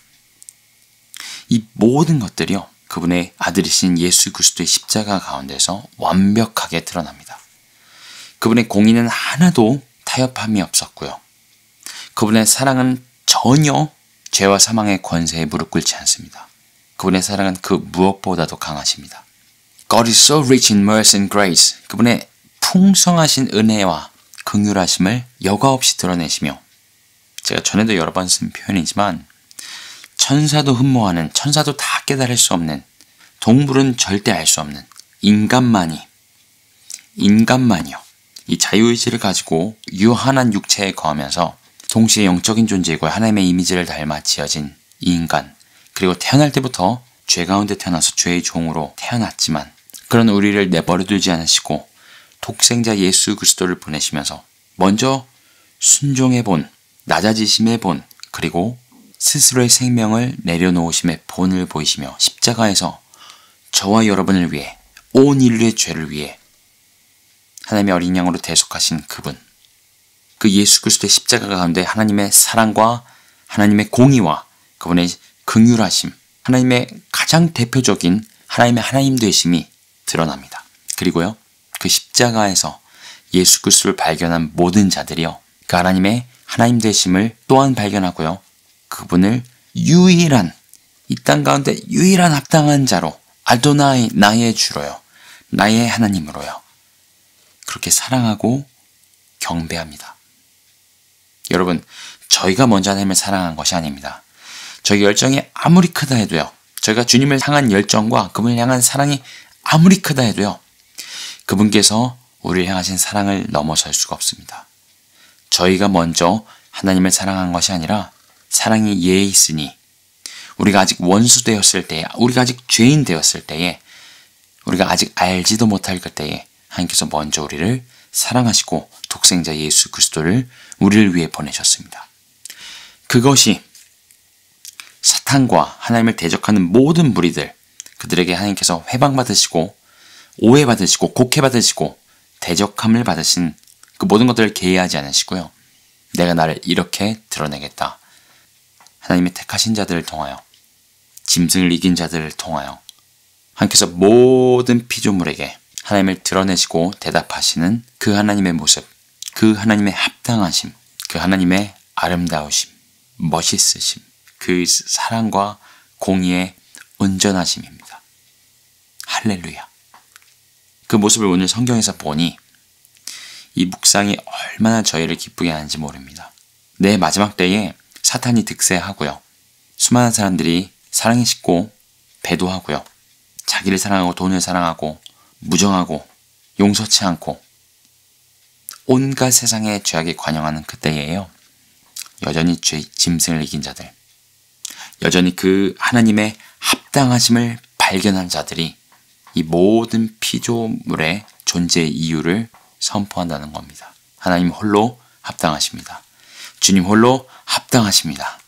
이 모든 것들이요. 그분의 아들이신 예수 그리스도의 십자가 가운데서 완벽하게 드러납니다. 그분의 공의는 하나도 타협함이 없었고요. 그분의 사랑은 전혀 죄와 사망의 권세에 무릎 꿇지 않습니다. 그분의 사랑은 그 무엇보다도 강하십니다. God is so rich in mercy and grace. 그분의 풍성하신 은혜와 긍휼하심을 여과 없이 드러내시며 제가 전에도 여러 번 쓴 표현이지만 천사도 흠모하는, 천사도 다 깨달을 수 없는, 동물은 절대 알 수 없는 인간만이요. 이 자유의지를 가지고 유한한 육체에 거하면서 동시에 영적인 존재이고 하나님의 이미지를 닮아 지어진 이 인간, 그리고 태어날 때부터 죄 가운데 태어나서 죄의 종으로 태어났지만 그런 우리를 내버려두지 않으시고 독생자 예수 그리스도를 보내시면서 먼저 순종의 본, 낮아지심의 본, 그리고 스스로의 생명을 내려놓으심의 본을 보이시며 십자가에서 저와 여러분을 위해, 온 인류의 죄를 위해 하나님의 어린 양으로 대속하신 그분, 그 예수 그리스도의 십자가 가운데 하나님의 사랑과 하나님의 공의와 그분의 긍휼하심, 하나님의 가장 대표적인 하나님의 하나님 되심이 드러납니다. 그리고요, 그 십자가에서 예수 그리스도를 발견한 모든 자들이요, 그 하나님의 하나님 되심을 또한 발견하고요, 그분을 유일한, 이 땅 가운데 유일한 합당한 자로, 아도나이, 나의 주로요, 나의 하나님으로요, 그렇게 사랑하고 경배합니다. 여러분, 저희가 먼저 하나님을 사랑한 것이 아닙니다. 저희 열정이 아무리 크다 해도요, 저희가 주님을 향한 열정과 그분을 향한 사랑이 아무리 크다 해도요, 그분께서 우리를 향하신 사랑을 넘어설 수가 없습니다. 저희가 먼저 하나님을 사랑한 것이 아니라 사랑이 예에 있으니 우리가 아직 원수 되었을 때에, 우리가 아직 죄인 되었을 때에, 우리가 아직 알지도 못할 그때에 하나님께서 먼저 우리를 사랑하시고 독생자 예수 그리스도를 우리를 위해 보내셨습니다. 그것이 사탄과 하나님을 대적하는 모든 무리들, 그들에게 하나님께서 회방받으시고 오해받으시고 곡해받으시고 대적함을 받으신 그 모든 것들을 계획하지 않으시고요, 내가 나를 이렇게 드러내겠다. 하나님의 택하신 자들을 통하여, 짐승을 이긴 자들을 통하여 하나님께서 모든 피조물에게 하나님을 드러내시고 대답하시는 그 하나님의 모습, 그 하나님의 합당하심, 그 하나님의 아름다우심, 멋있으심, 그 사랑과 공의의 온전하심입니다. 할렐루야. 그 모습을 오늘 성경에서 보니 이 묵상이 얼마나 저희를 기쁘게 하는지 모릅니다. 내 마지막 때에 사탄이 득세하고요. 수많은 사람들이 사랑에 식고 배도하고요. 자기를 사랑하고 돈을 사랑하고 무정하고 용서치 않고 온갖 세상의 죄악에 관영하는 그때예요. 여전히 죄 짐승을 이긴 자들, 여전히 그 하나님의 합당하심을 발견한 자들이 이 모든 피조물의 존재의 이유를 선포한다는 겁니다. 하나님 홀로 합당하십니다. 주님 홀로 합당하십니다.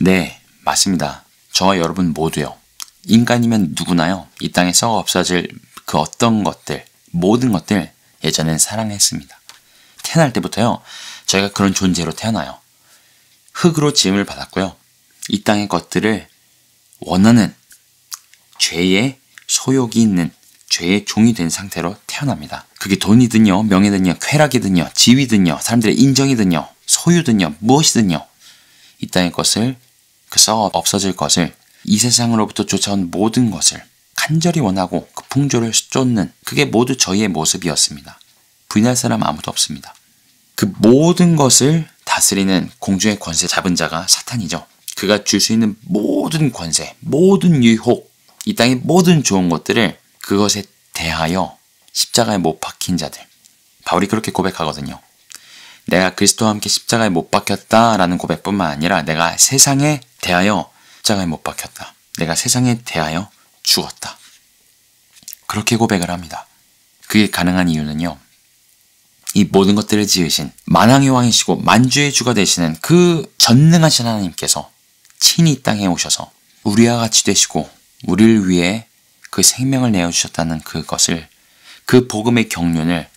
네, 맞습니다. 저와 여러분 모두요. 인간이면 누구나요. 이 땅에 썩어 없어질 그 어떤 것들, 모든 것들 예전엔 사랑했습니다. 태어날 때부터요. 저희가 그런 존재로 태어나요. 흙으로 지음을 받았고요. 이 땅의 것들을 원하는 죄의 소욕이 있는 죄의 종이 된 상태로 태어납니다. 그게 돈이든요, 명예든요, 쾌락이든요, 지위든요, 사람들의 인정이든요, 소유든요, 무엇이든요. 이 땅의 것을, 그 썩어 없어질 것을, 이 세상으로부터 쫓아온 모든 것을 간절히 원하고 그 풍조를 쫓는 그게 모두 저희의 모습이었습니다. 부인할 사람 아무도 없습니다. 그 모든 것을 다스리는 공중의 권세 잡은 자가 사탄이죠. 그가 줄 수 있는 모든 권세, 모든 유혹, 이 땅의 모든 좋은 것들을 그것에 대하여 십자가에 못 박힌 자들. 바울이 그렇게 고백하거든요. 내가 그리스도와 함께 십자가에 못 박혔다라는 고백뿐만 아니라 내가 세상에 대하여 십자가에 못 박혔다. 내가 세상에 대하여 죽었다. 그렇게 고백을 합니다. 그게 가능한 이유는요. 이 모든 것들을 지으신 만왕의 왕이시고 만주의 주가 되시는 그 전능하신 하나님께서 친히 이 땅에 오셔서 우리와 같이 되시고 우리를 위해 그 생명을 내어주셨다는 그것을, 그 복음의 경륜을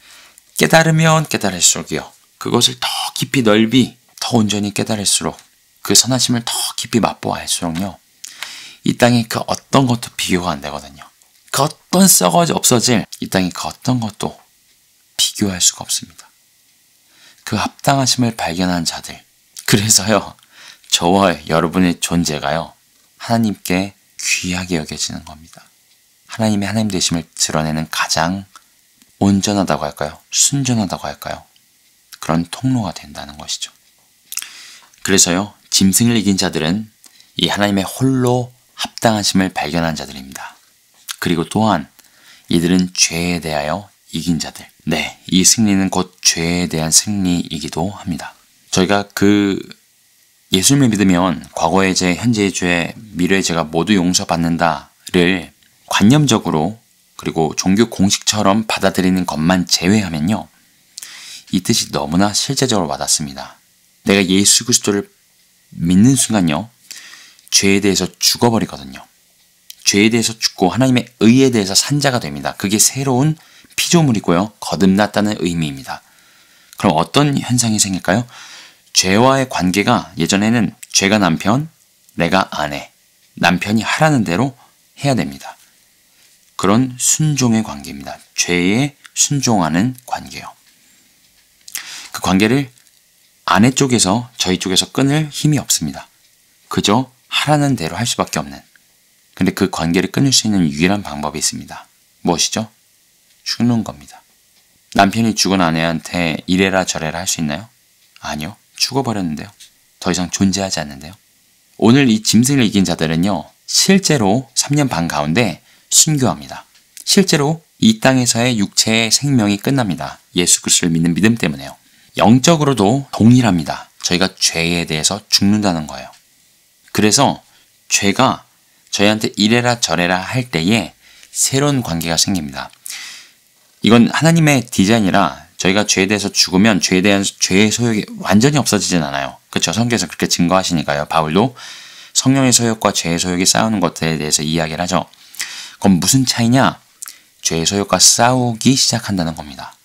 깨달으면 깨달을수록요. 그것을 더 깊이 넓이, 더 온전히 깨달을수록 그 선하심을 더 깊이 맛보아할수록요. 이 땅의 그 어떤 것도 비교가 안 되거든요. 그 어떤 썩어 없어질 이 땅의 그 어떤 것도 비교할 수가 없습니다. 그 합당하심을 발견한 자들. 그래서요. 저와 여러분의 존재가요. 하나님께 귀하게 여겨지는 겁니다. 하나님의 하나님 되심을 드러내는 가장 온전하다고 할까요? 순전하다고 할까요? 그런 통로가 된다는 것이죠. 그래서요. 짐승을 이긴 자들은 이 하나님의 홀로 합당하심을 발견한 자들입니다. 그리고 또한 이들은 죄에 대하여 이긴 자들. 네, 이 승리는 곧 죄에 대한 승리이기도 합니다. 저희가 그 예수님을 믿으면 과거의 죄, 현재의 죄, 미래의 죄가 모두 용서받는다를 관념적으로 그리고 종교 공식처럼 받아들이는 것만 제외하면요. 이 뜻이 너무나 실제적으로 와닿습니다. 내가 예수 그리스도를 믿는 순간요. 죄에 대해서 죽어버리거든요. 죄에 대해서 죽고 하나님의 의에 대해서 산 자가 됩니다. 그게 새로운 피조물이고요. 거듭났다는 의미입니다. 그럼 어떤 현상이 생길까요? 죄와의 관계가 예전에는 죄가 남편, 내가 아내, 남편이 하라는 대로 해야 됩니다. 그런 순종의 관계입니다. 죄에 순종하는 관계요. 그 관계를 아내 쪽에서 저희 쪽에서 끊을 힘이 없습니다. 그저 하라는 대로 할 수밖에 없는. 근데 그 관계를 끊을 수 있는 유일한 방법이 있습니다. 무엇이죠? 죽는 겁니다. 남편이 죽은 아내한테 이래라 저래라 할 수 있나요? 아니요. 죽어버렸는데요. 더 이상 존재하지 않는데요. 오늘 이 짐승을 이긴 자들은요. 실제로 3년 반 가운데 순교합니다. 실제로 이 땅에서의 육체의 생명이 끝납니다. 예수 그리스도를 믿는 믿음 때문에요. 영적으로도 동일합니다. 저희가 죄에 대해서 죽는다는 거예요. 그래서 죄가 저희한테 이래라 저래라 할 때에 새로운 관계가 생깁니다. 이건 하나님의 디자인이라 저희가 죄에 대해서 죽으면 죄에 대한 죄의 소욕이 완전히 없어지진 않아요. 그렇죠? 성경에서 그렇게 증거하시니까요. 바울도 성령의 소욕과 죄의 소욕이 싸우는 것에 대해서 이야기를 하죠. 그럼 무슨 차이냐? 죄의 소욕과 싸우기 시작한다는 겁니다.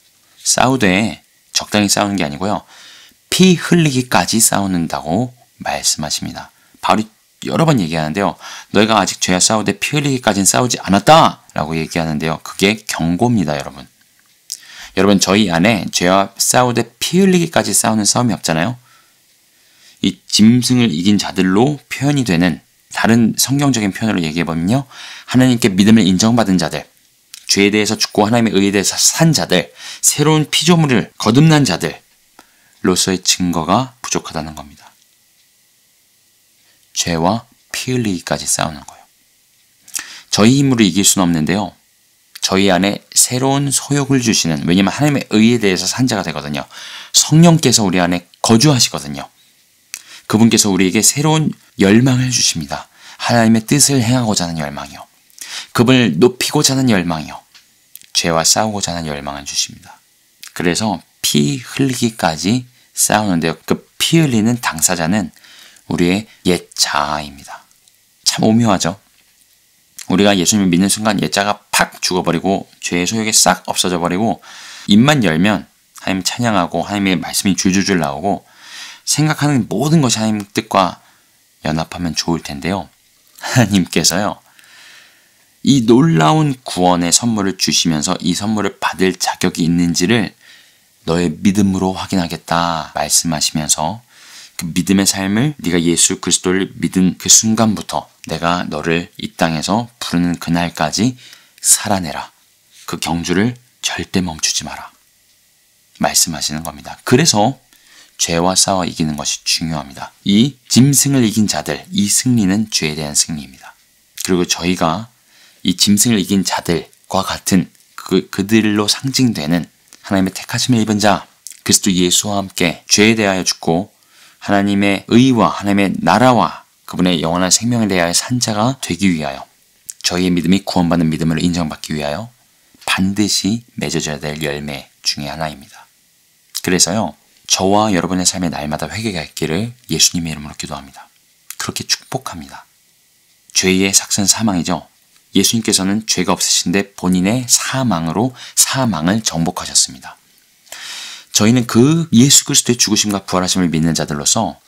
싸우되 적당히 싸우는 게 아니고요. 피 흘리기까지 싸우는다고 말씀하십니다. 바울이 여러 번 얘기하는데요. 너희가 아직 죄와 싸우되 피 흘리기까지는 싸우지 않았다! 라고 얘기하는데요. 그게 경고입니다, 여러분. 여러분, 저희 안에 죄와 싸우되 피 흘리기까지 싸우는 싸움이 없잖아요. 이 짐승을 이긴 자들로 표현이 되는 다른 성경적인 표현으로 얘기해보면요. 하나님께 믿음을 인정받은 자들, 죄에 대해서 죽고 하나님의 의에 대해서 산 자들, 새로운 피조물을 거듭난 자들로서의 증거가 부족하다는 겁니다. 죄와 피 흘리기까지 싸우는 거예요. 저희 힘으로 이길 수는 없는데요. 저희 안에 새로운 소욕을 주시는, 왜냐하면 하나님의 의에 대해서 산 자가 되거든요. 성령께서 우리 안에 거주하시거든요. 그분께서 우리에게 새로운 열망을 주십니다. 하나님의 뜻을 행하고자 하는 열망이요. 그분을 높이고자 하는 열망이요. 죄와 싸우고자 하는 열망을 주십니다. 그래서 피 흘리기까지 싸우는데요. 그 피 흘리는 당사자는 우리의 옛 자아입니다. 참 오묘하죠? 우리가 예수님을 믿는 순간 옛 자가 팍 죽어버리고 죄의 소욕이 싹 없어져 버리고 입만 열면 하나님 찬양하고 하나님의 말씀이 줄줄줄 나오고 생각하는 모든 것이 하나님 뜻과 연합하면 좋을 텐데요. 하나님께서요. 이 놀라운 구원의 선물을 주시면서 이 선물을 받을 자격이 있는지를 너의 믿음으로 확인하겠다 말씀하시면서 그 믿음의 삶을 네가 예수 그리스도를 믿은 그 순간부터 내가 너를 이 땅에서 부르는 그날까지 살아내라. 그 경주를 절대 멈추지 마라. 말씀하시는 겁니다. 그래서 죄와 싸워 이기는 것이 중요합니다. 이 짐승을 이긴 자들, 이 승리는 죄에 대한 승리입니다. 그리고 저희가 이 짐승을 이긴 자들과 같은 그들로 상징되는 하나님의 택하심을 입은 자, 그리스도 예수와 함께 죄에 대하여 죽고 하나님의 의와 하나님의 나라와 그분의 영원한 생명에 대하여 산 자가 되기 위하여 저희의 믿음이 구원받는 믿음으로 인정받기 위하여 반드시 맺어져야 될 열매 중에 하나입니다. 그래서요. 저와 여러분의 삶의 날마다 회개가 있기를 예수님의 이름으로 기도합니다. 그렇게 축복합니다. 죄의 삭선 사망이죠. 예수님께서는 죄가 없으신데 본인의 사망으로 사망을 정복하셨습니다. 저희는 그 예수 그리스도의 죽으심과 부활하심을 믿는 자들로서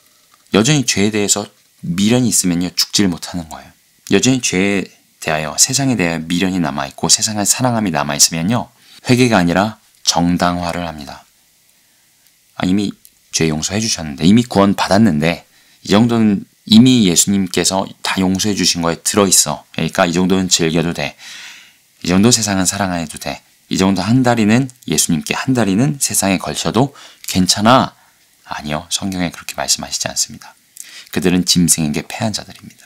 여전히 죄에 대해서 미련이 있으면요 죽지를 못하는 거예요. 여전히 죄에 대하여 세상에 대하여 미련이 남아있고 세상을 사랑함이 남아있으면요 회개가 아니라 정당화를 합니다. 이미 죄 용서해 주셨는데 이미 구원 받았는데 이 정도는 이미 예수님께서 다 용서해 주신 거에 들어있어. 그러니까 이 정도는 즐겨도 돼. 이 정도 세상은 사랑 안 해도 돼. 이 정도 한 다리는 예수님께 한 다리는 세상에 걸쳐도 괜찮아. 아니요. 성경에 그렇게 말씀하시지 않습니다. 그들은 짐승에게 패한 자들입니다.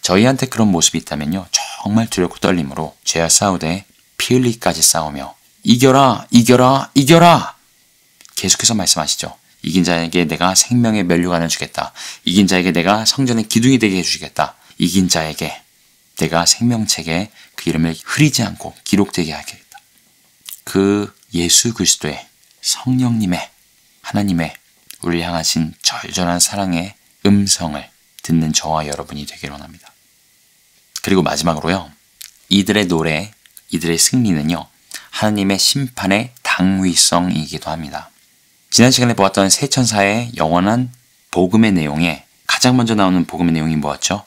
저희한테 그런 모습이 있다면요. 정말 두렵고 떨림으로 죄와 싸우되 피 흘리기까지 싸우며 이겨라 이겨라 이겨라 계속해서 말씀하시죠. 이긴 자에게 내가 생명의 면류관을 주겠다. 이긴 자에게 내가 성전의 기둥이 되게 해주시겠다. 이긴 자에게 내가 생명책에 그 이름을 흐리지 않고 기록되게 하겠다. 그 예수 그리스도의 성령님의 하나님의 우리를 향하신 절절한 사랑의 음성을 듣는 저와 여러분이 되기를 원합니다. 그리고 마지막으로요. 이들의 노래, 이들의 승리는요. 하나님의 심판의 당위성이기도 합니다. 지난 시간에 보았던 세 천사의 영원한 복음의 내용에 가장 먼저 나오는 복음의 내용이 뭐였죠?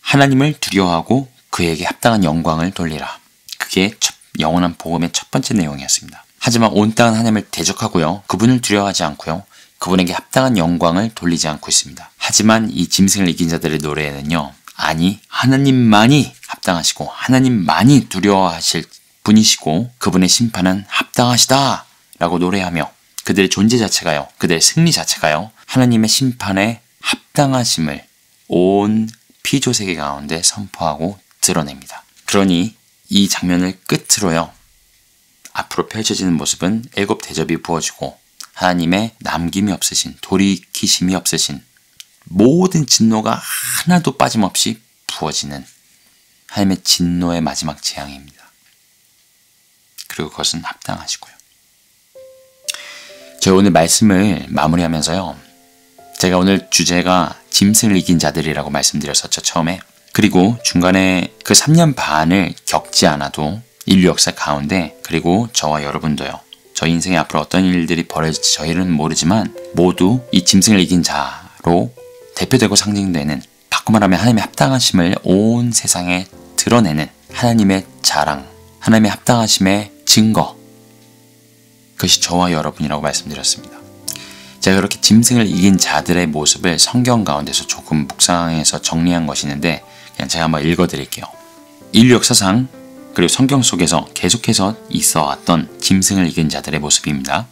하나님을 두려워하고 그에게 합당한 영광을 돌리라. 그게 영원한 복음의 첫 번째 내용이었습니다. 하지만 온 땅은 하나님을 대적하고요. 그분을 두려워하지 않고요. 그분에게 합당한 영광을 돌리지 않고 있습니다. 하지만 이 짐승을 이긴 자들의 노래에는요. 아니, 하나님만이 합당하시고 하나님만이 두려워하실 분이시고 그분의 심판은 합당하시다 라고 노래하며 그들의 존재 자체가요. 그들의 승리 자체가요. 하나님의 심판에 합당하심을 온 피조세계 가운데 선포하고 드러냅니다. 그러니 이 장면을 끝으로요. 앞으로 펼쳐지는 모습은 애굽 대접이 부어지고 하나님의 남김이 없으신 돌이키심이 없으신 모든 진노가 하나도 빠짐없이 부어지는 하나님의 진노의 마지막 재앙입니다. 그리고 그것은 합당하시고요. 저희 오늘 말씀을 마무리하면서요. 제가 오늘 주제가 짐승을 이긴 자들이라고 말씀드렸었죠. 처음에. 그리고 중간에 그 3년 반을 겪지 않아도 인류 역사 가운데 그리고 저와 여러분도요. 저희 인생에 앞으로 어떤 일들이 벌어질지 저희는 모르지만 모두 이 짐승을 이긴 자로 대표되고 상징되는 바꿔 말하면 하나님의 합당하심을 온 세상에 드러내는 하나님의 자랑, 하나님의 합당하심의 증거 그것이 저와 여러분이라고 말씀드렸습니다. 제가 그렇게 짐승을 이긴 자들의 모습을 성경 가운데서 조금 묵상해서 정리한 것이 있는데 그냥 제가 한번 읽어드릴게요. 인류 역사상 그리고 성경 속에서 계속해서 있어왔던 짐승을 이긴 자들의 모습입니다.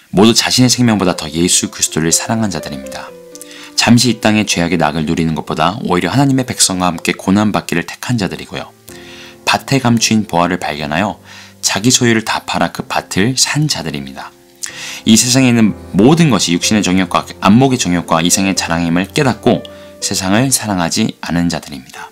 모두 자신의 생명보다 더 예수 그리스도를 사랑한 자들입니다. 잠시 이 땅의 죄악의 낙을 누리는 것보다 오히려 하나님의 백성과 함께 고난받기를 택한 자들이고요. 밭에 감추인 보화를 발견하여 자기 소유를 다 팔아 그 밭을 산 자들입니다. 이 세상에 있는 모든 것이 육신의 정욕과 안목의 정욕과 이생의 자랑임을 깨닫고 세상을 사랑하지 않은 자들입니다.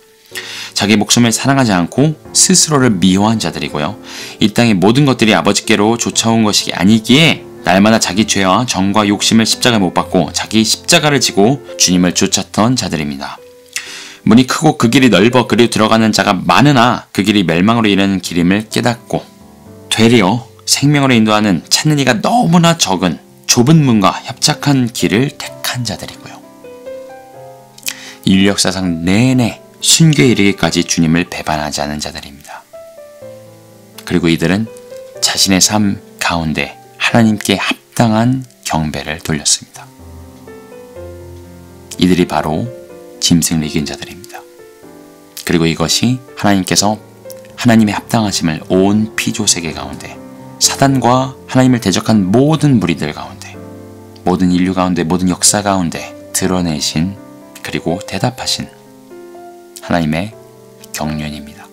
자기 목숨을 사랑하지 않고 스스로를 미워한 자들이고요. 이 땅의 모든 것들이 아버지께로 쫓아온 것이 아니기에 날마다 자기 죄와 정과 욕심을 십자가에 못 박고 자기 십자가를 지고 주님을 쫓았던 자들입니다. 문이 크고 그 길이 넓어 그리고 들어가는 자가 많으나 그 길이 멸망으로 이르는 길임을 깨닫고 되려 생명으로 인도하는 찾는 이가 너무나 적은 좁은 문과 협착한 길을 택한 자들이고요. 인류 역사상 내내 순교에 이르기까지 주님을 배반하지 않은 자들입니다. 그리고 이들은 자신의 삶 가운데 하나님께 합당한 경배를 돌렸습니다. 이들이 바로 짐승을 이긴 자들입니다. 그리고 이것이 하나님께서 하나님의 합당하심을 온 피조 세계 가운데 사단과 하나님을 대적한 모든 무리들 가운데 모든 인류 가운데 모든 역사 가운데 드러내신 그리고 대답하신 하나님의 경륜입니다.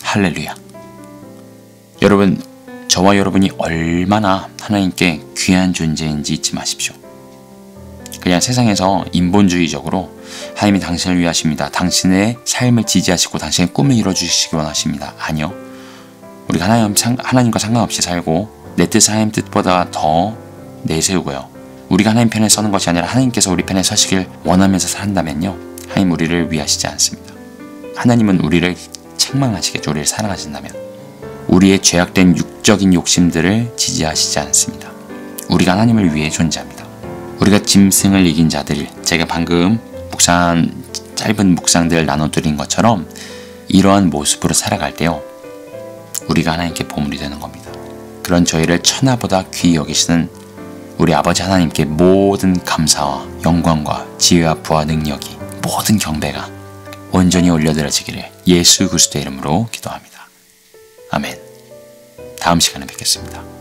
할렐루야. 여러분, 저와 여러분이 얼마나 하나님께 귀한 존재인지 잊지 마십시오. 그냥 세상에서 인본주의적으로 하나님이 당신을 위하십니다. 당신의 삶을 지지하시고 당신의 꿈을 이뤄주시기 원하십니다. 아니요. 우리가 하나님과 상관없이 살고 내 뜻을 하나님 뜻보다 더 내세우고요. 우리가 하나님 편에 서는 것이 아니라 하나님께서 우리 편에 서시길 원하면서 산다면요. 하나님 우리를 위하시지 않습니다. 하나님은 우리를 책망하시겠죠. 우리를 사랑하신다면. 우리의 죄악된 육적인 욕심들을 지지하시지 않습니다. 우리가 하나님을 위해 존재합니다. 우리가 짐승을 이긴 자들, 제가 방금 짧은 묵상들 나눠드린 것처럼 이러한 모습으로 살아갈 때요. 우리가 하나님께 보물이 되는 겁니다. 그런 저희를 천하보다 귀히 여기시는 우리 아버지 하나님께 모든 감사와 영광과 지혜와 부와 능력이 모든 경배가 온전히 올려드려지기를 예수 그리스도의 이름으로 기도합니다. 아멘. 다음 시간에 뵙겠습니다.